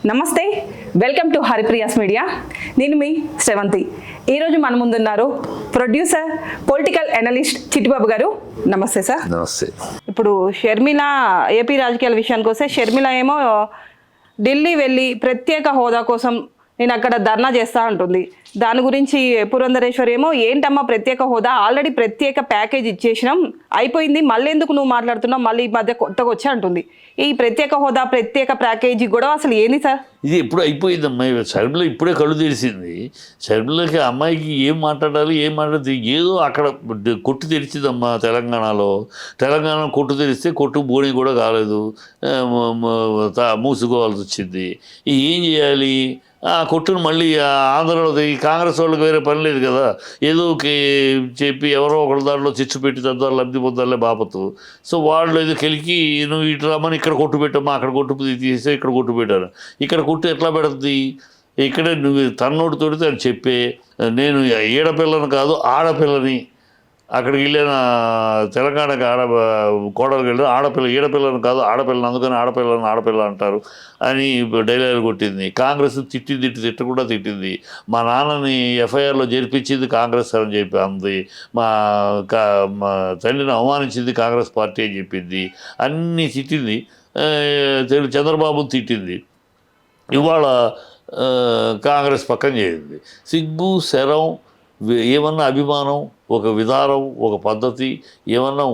నమస్తే, welcome to Haripriya's media. నేను మీ శ్రవంతి. ఈరోజు మన ముందున్నారు ప్రొడ్యూసర్, పొలిటికల్ అనలిస్ట్ చిట్టిబాబు గారు. నమస్తే సార్. నమస్తే. ఇప్పుడు షర్మిల ఏపీ రాజకీయాల విషయానికి వస్తే, షర్మిల ఏమో ఢిల్లీ వెళ్ళి ప్రత్యేక హోదా కోసం నేను అక్కడ ధర్నా చేస్తా ఉంటుంది. దాని గురించి పురంధరేశ్వరి ఏమో ఏంటమ్మా ప్రత్యేక హోదా, ఆల్రెడీ ప్రత్యేక ప్యాకేజ్ ఇచ్చేసినాం, అయిపోయింది, మళ్ళీ ఎందుకు నువ్వు మాట్లాడుతున్నావు, మళ్ళీ ఈ మధ్య కొత్తగా వచ్చి అంటుంది. ఈ ప్రత్యేక హోదా, ప్రత్యేక ప్యాకేజీ గొడవ అసలు ఏంది సార్? ఇది ఎప్పుడు అయిపోయింది అమ్మాయి. షర్మిల ఇప్పుడే కళ్ళు తెరిచింది. షర్మిలకి అమ్మాయికి ఏం మాట్లాడాలి, ఏం మాట్లాడితే ఏదో అక్కడ కొట్టు తెరిచిందమ్మా. తెలంగాణ కొట్టు తెరిస్తే కొట్టు బోణి కూడా కాలేదు, మూసుకోవాల్సి వచ్చింది. ఏం చేయాలి? ఆ కొట్టును మళ్ళీ ఆంధ్రలో ఈ కాంగ్రెస్ వాళ్ళకి వేరే పని లేదు కదా, ఏదో చెప్పి ఎవరో ఒకళ్ళ దాంట్లో చిచ్చు పెట్టి తద్వారా లబ్ధి పొందాలే బాపతు. సో వాళ్ళు ఏదో కెలికి నువ్వు ఇటు రమ్మని ఇక్కడ కొట్టు పెట్టమ్మా, అక్కడ కొట్టు తీస్తే ఇక్కడ కొట్టు పెట్టాను. ఇక్కడ కొట్టు ఎట్లా పెడుతుంది? ఇక్కడే నువ్వు తన్నోటి తోడితే అని చెప్పే, నేను ఈడపిల్లని కాదు ఆడపిల్లని, అక్కడికి వెళ్ళిన తెలంగాణకి కోడలికి వెళ్ళి ఈడపిల్లని కాదు ఆడపిల్లని, అందుకని ఆడపిల్ల అంటారు అని డైలాగ్ కొట్టింది. కాంగ్రెస్ తిట్టకుండా తిట్టింది. మా నాన్నని ఎఫ్ఐఆర్లో జరిపించింది కాంగ్రెస్ అని చెప్పి అంది. మా తల్లిని అవమానించింది కాంగ్రెస్ పార్టీ అని చెప్పింది. అన్నీ తిట్టింది. చంద్రబాబుని తిట్టింది. ఇవాళ కాంగ్రెస్ పక్కన చేరింది. సిగ్గు శరం ఏమన్నా అభిమానం, ఒక విధానం, ఒక పద్ధతి, ఏమన్నా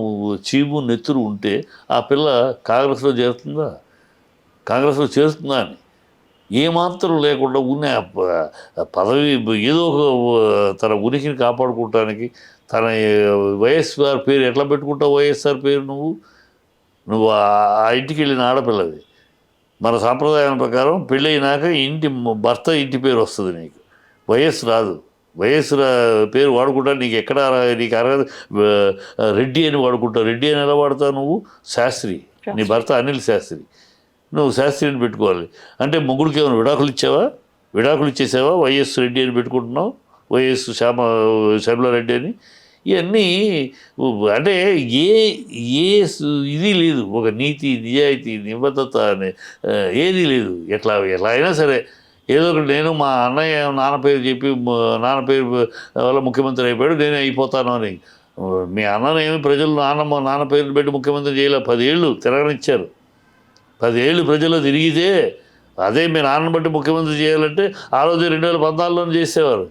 చీము నెత్తురు ఉంటే ఆ పిల్ల కాంగ్రెస్లో చేరుతుందా అని ఏమాత్రం లేకుండా ఉన్న పదవి ఏదో ఒక తన ఉనికిని కాపాడుకోవటానికి తన వైఎస్ఆర్ పేరు ఎట్లా పెట్టుకుంటావు? వైఎస్ఆర్ పేరు నువ్వు ఆ ఇంటికి వెళ్ళిన ఆడపిల్లవి. మన సాంప్రదాయం ప్రకారం పెళ్ళయినాక భర్త ఇంటి పేరు వస్తుంది, నీకు వైఎస్ రాదు. వైఎస్ పేరు వాడుకుంటా నీకు ఎక్కడ నీకు రెడ్డి అని వాడుకుంటావు. రెడ్డి అని ఎలా వాడతావు నువ్వు? శాస్త్రి. నీ భర్త అనిల్ శాస్త్రి, నువ్వు శాస్త్రిని పెట్టుకోవాలి. అంటే ముగ్గురికి ఏమైనా విడాకులు ఇచ్చేసావా? వైఎస్ రెడ్డి అని పెట్టుకుంటున్నావు, వైఎస్ శ్యామల రెడ్డి అని. ఇవన్నీ అంటే ఇది లేదు, ఒక నీతి నిజాయితీ నిబద్ధత అని ఏది లేదు. ఎట్లా అయినా సరే ఏదో ఒకటి నేను మా అన్నయ్య నాన్న పేరు చెప్పి నాన్న పేరు వల్ల ముఖ్యమంత్రి అయిపోయాడు, నేనే అయిపోతాను అని. మీ అన్ననేమి ప్రజలు నాన్న పేరు పెట్టి ముఖ్యమంత్రి చేయలే. 10 ఏళ్ళు తిరగనిచ్చారు. 10 ఏళ్ళు ప్రజల్లో తిరిగితే అదే మీ నాన్నని బట్టి ముఖ్యమంత్రి చేయాలంటే ఆ రోజు 2014లోనే చేసేవారు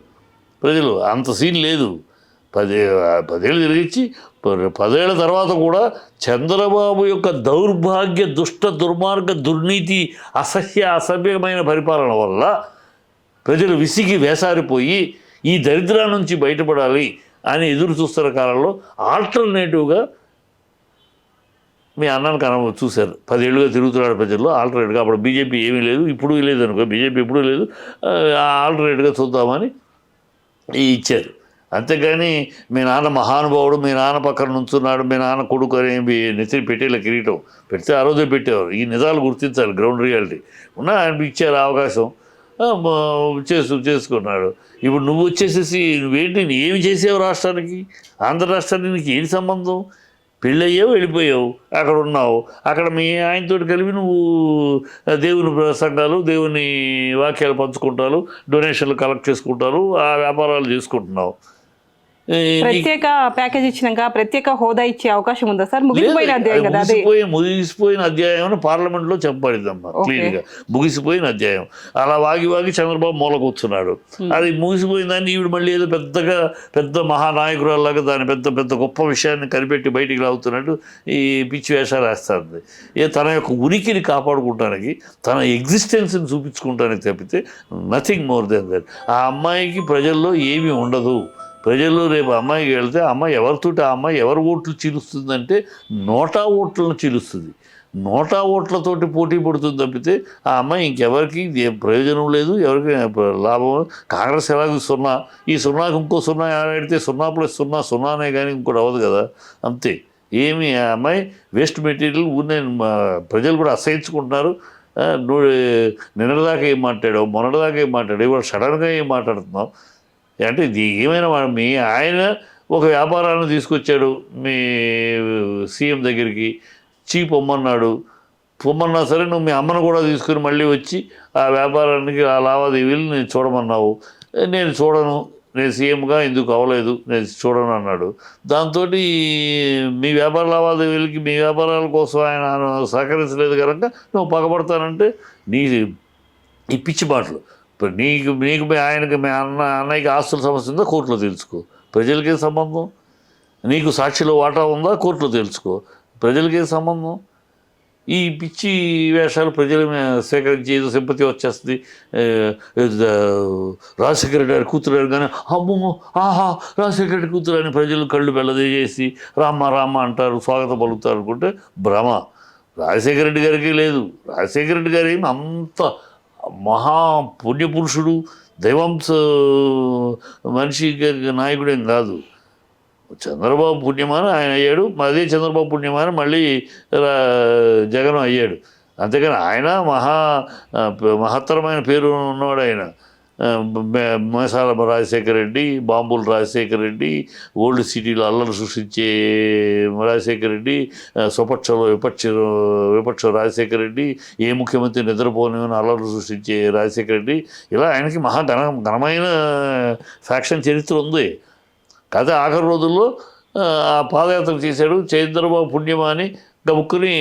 ప్రజలు. అంత సీన్ లేదు. 10 ఏళ్ళు తిరిగిచ్చి 10 ఏళ్ల తర్వాత కూడా చంద్రబాబు యొక్క దౌర్భాగ్య దుర్మార్గ దుర్నీతి అసభ్యమైన పరిపాలన వల్ల ప్రజలు విసిగి వేసారిపోయి ఈ దరిద్రం నుంచి బయటపడాలి అని ఎదురు చూస్తున్న కాలంలో ఆల్టర్నేటివ్గా మీ అన్నను చూశారు. 10 ఏళ్ళుగా తిరుగుతున్నాడు ప్రజల్లో ఆల్టర్నేట్గా. అప్పుడు బీజేపీ ఏమీ లేదు, ఇప్పుడు లేదు అనుకో, బీజేపీ ఎప్పుడూ లేదు, ఆల్టర్నేట్గా చూద్దామని ఇచ్చారు. అంతేగాని మీ నాన్న మహానుభావుడు, మీ నాన్న పక్కన నుంచున్నాడు, మీ నాన్న కొడుకు అని నెత్తి పెట్టేలా కిరీటం పెడితే ఆ రోజే పెట్టేవారు. ఈ నిజాలు గుర్తించాలి, గ్రౌండ్ రియాలిటీ ఆయన ఇచ్చారు అవకాశం, చేసుకున్నాడు. ఇప్పుడు నువ్వు వచ్చేసేసి నువ్వేంటి, ఏమి చేసావు రాష్ట్రానికి? ఆంధ్ర రాష్ట్రానికి నీకు ఏంటి సంబంధం? పెళ్ళయ్యావు, వెళ్ళిపోయావు, అక్కడ ఉన్నావు. అక్కడ మీ ఆయనతో కలిపి నువ్వు దేవుని ప్రసంగాలు, దేవుని వాక్యాలు పంచుకుంటారు, డొనేషన్లు కలెక్ట్ చేసుకుంటారు, ఆ వ్యాపారాలు చేసుకుంటున్నావు. ప్రత్యేక ప్యాకేజ్ ఇచ్చినాక ప్రత్యేక హోదా ఇచ్చే అవకాశం ఉందా సార్? ముగిసిపోయిన అధ్యాయం అని పార్లమెంట్లో చెప్పబడిందమ్మా క్లియర్గా. ముగిసిపోయిన అధ్యాయం. అలా వాగి చంద్రబాబు మూల కూర్చున్నాడు. అది ముగిసిపోయిన దాన్ని ఈవిడ మళ్ళీ ఏదో పెద్ద మహానాయకురాల్లాగా దాని పెద్ద గొప్ప విషయాన్ని కనిపెట్టి బయటికి లాగుతున్నట్టు ఈ పిచ్చి వేషాలు వేస్తుంది. తన యొక్క ఉనికిని కాపాడుకుంటానికి, తన ఎగ్జిస్టెన్స్ని చూపించుకుంటానికి తప్పితే నథింగ్ మోర్ దెన్ దట్. ఆ అమ్మాయికి ప్రజల్లో ఏమీ ఉండదు. ప్రజల్లో రేపు అమ్మాయికి వెళ్తే అమ్మాయి ఎవరితోటి ఆ అమ్మాయి ఎవరి ఓట్లు చీలుస్తుందంటే నోటా ఓట్లను చీలుస్తుంది. నోటా ఓట్లతోటి పోటీ పడుతుంది తప్పితే ఆ అమ్మాయి ఇంకెవరికి ప్రయోజనం లేదు, ఎవరికి లాభం. కాంగ్రెస్ ఎలాగో 0, ఈ 0కి ఇంకో 0 ఆడితే 0+0 కానీ ఇంకోటి అవ్వదు కదా, అంతే. ఏమి ఆ అమ్మాయి వేస్ట్ మెటీరియల్. ప్రజలు కూడా అసహించుకుంటున్నారు. నిన్నటిదాకా ఏం మాట్లాడావు, మొన్నటిదాకా ఏం మాట్లాడావు, ఇవాళ సడన్గా ఏం మాట్లాడుతున్నావు అంటే ఇది ఏమైనా? మీ ఆయన ఒక వ్యాపారాన్ని తీసుకొచ్చాడు మీ సీఎం దగ్గరికి, చీప్ అమ్మన్నాడు, పొమ్మన్నా సరే నువ్వు మీ అమ్మను కూడా తీసుకుని మళ్ళీ వచ్చి ఆ వ్యాపారానికి ఆ లావాదేవీలు నేను చూడమన్నావు, నేను చూడను, నేను సీఎంగా ఎందుకు అవ్వలేదు, నేను చూడను అన్నాడు. దాంతో మీ వ్యాపార లావాదేవీలకి మీ వ్యాపారాల కోసం ఆయన సహకరించలేదు కనుక నువ్వు పగబడతానంటే నీ ఈ పిచ్చి మాటలు. ఇప్పుడు నీకు ఆయనకి మీ అన్నయ్యకి ఆస్తుల సమస్య ఉందా, కోర్టులో తెలుసుకో. ప్రజలకేం సంబంధం? నీకు సాక్షిలో వాటా ఉందా, కోర్టులో తెలుసుకో. ప్రజలకేం సంబంధం? ఈ పిచ్చి వేషాలు ప్రజలు సేకరించి ఏదో సింపతి వచ్చేస్తుంది. రాజశేఖర రెడ్డి గారి కూతురు కానీ అమ్మో ఆహా రాజశేఖర రెడ్డి కూతురు అని ప్రజలు కళ్ళు బెల్లదేసి రామ్మ రామ్మ అంటారు, స్వాగతం పలుకుతారు అనుకుంటే భ్రమ. రాజశేఖర రెడ్డి గారికి లేదు. రాజశేఖర రెడ్డి గారు ఏమి అంత మహా పుణ్యపురుషుడు, దైవాంశ మనిషి నాయకుడేం కాదు. చంద్రబాబు పుణ్యమాన ఆయన అయ్యాడు, అదే చంద్రబాబు పుణ్యమాన మళ్ళీ జగన్ అయ్యాడు. అంతేకాని ఆయన మహత్తరమైన పేరు ఉన్నవాడు. ఆయన మేసాల రాజశేఖర రెడ్డి, బాంబులు రాజశేఖర రెడ్డి, ఓల్డ్ సిటీలో అల్లలు సృష్టించే రాజశేఖర రెడ్డి, స్వపక్షలో విపక్ష రాజశేఖర రెడ్డి, ఏ ముఖ్యమంత్రి నిద్రపోని అల్లలు సృష్టించే రాజశేఖర రెడ్డి, ఇలా ఆయనకి ఘనమైన ఫ్యాక్షన్ చరిత్ర ఉంది. కాదు ఆఖరి రోజుల్లో ఆ పాదయాత్ర చేశాడు, చంద్రబాబు పుణ్యమాని గబుక్కుని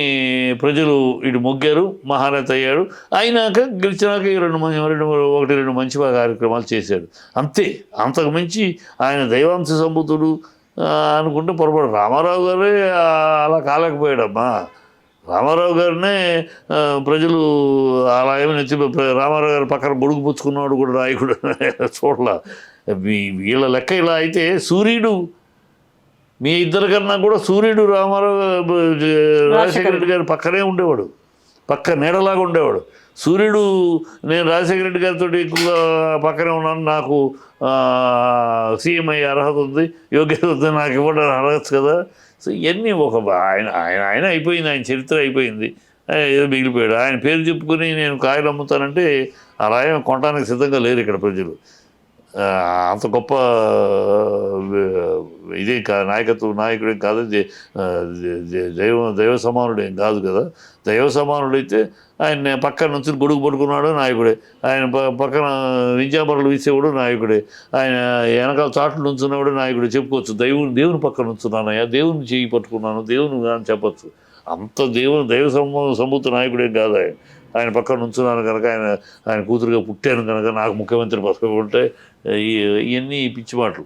ప్రజలు ఇటు మొగ్గారు, మహానేత అయ్యాడు. అయినాక గెలిచినాక రెండు మంచి కార్యక్రమాలు చేశాడు, అంతే. అంతకుమించి ఆయన దైవాంశ సంభూతుడు అనుకుంటే పొరపాటు. రామారావు గారే అలా కాలేకపోయాడమ్మా. రామారావు గారినే ప్రజలు అలా ఏమైనా రామారావు గారి పక్కన గొడుగు పుచ్చుకున్నవాడు కూడా నాయకుడు చూడలా. వీళ్ళ లెక్క ఇలా అయితే సూర్యుడు మీ ఇద్దరికన్నా కూడా సూర్యుడు రాజశేఖర రెడ్డి గారి పక్కనే ఉండేవాడు, పక్క నీడలాగా ఉండేవాడు. సూర్యుడు నేను రాజశేఖర రెడ్డి గారితో ఎక్కువగా పక్కనే ఉన్నాను, నాకు సీఎం అయ్యే అర్హత ఉంది, యోగ్యత ఉంది, నాకు ఇవ్వడం అర్హత కదా. సో ఇవన్నీ ఆయన అయిపోయింది, ఆయన చరిత్ర అయిపోయింది, ఏదో మిగిలిపోయాడు. ఆయన పేరు చెప్పుకొని నేను కాయలు అమ్ముతానంటే అలా ఏమి కొనడానికి సిద్ధంగా లేరు ఇక్కడ ప్రజలు. అంత గొప్ప ఇదేం నాయకుడేం కాదు, దైవ సమానుడేం కాదు కదా. దైవ సమానుడైతే ఆయన పక్కన నుంచి గొడుగు పట్టుకున్నాడు నాయకుడే, ఆయన పక్కన వింజామరలు వీసేవాడు నాయకుడే, ఆయన వెనకాల చాట్లు నుంచున్నవాడు నాయకుడే. చెప్పుకోవచ్చు దేవుని పక్కన నుంచున్నానయ్యా, దేవుని చేయి పట్టుకున్నాను, దేవుని అని చెప్పచ్చు. అంత దైవ సంబూత నాయకుడేం కాదు ఆయన పక్కన నుంచున్నాను కనుక, ఆయన కూతురుగా పుట్టాను కనుక నాకు ముఖ్యమంత్రి పదవి ఉంటే ఇవన్నీ పిచ్చి మాటలు.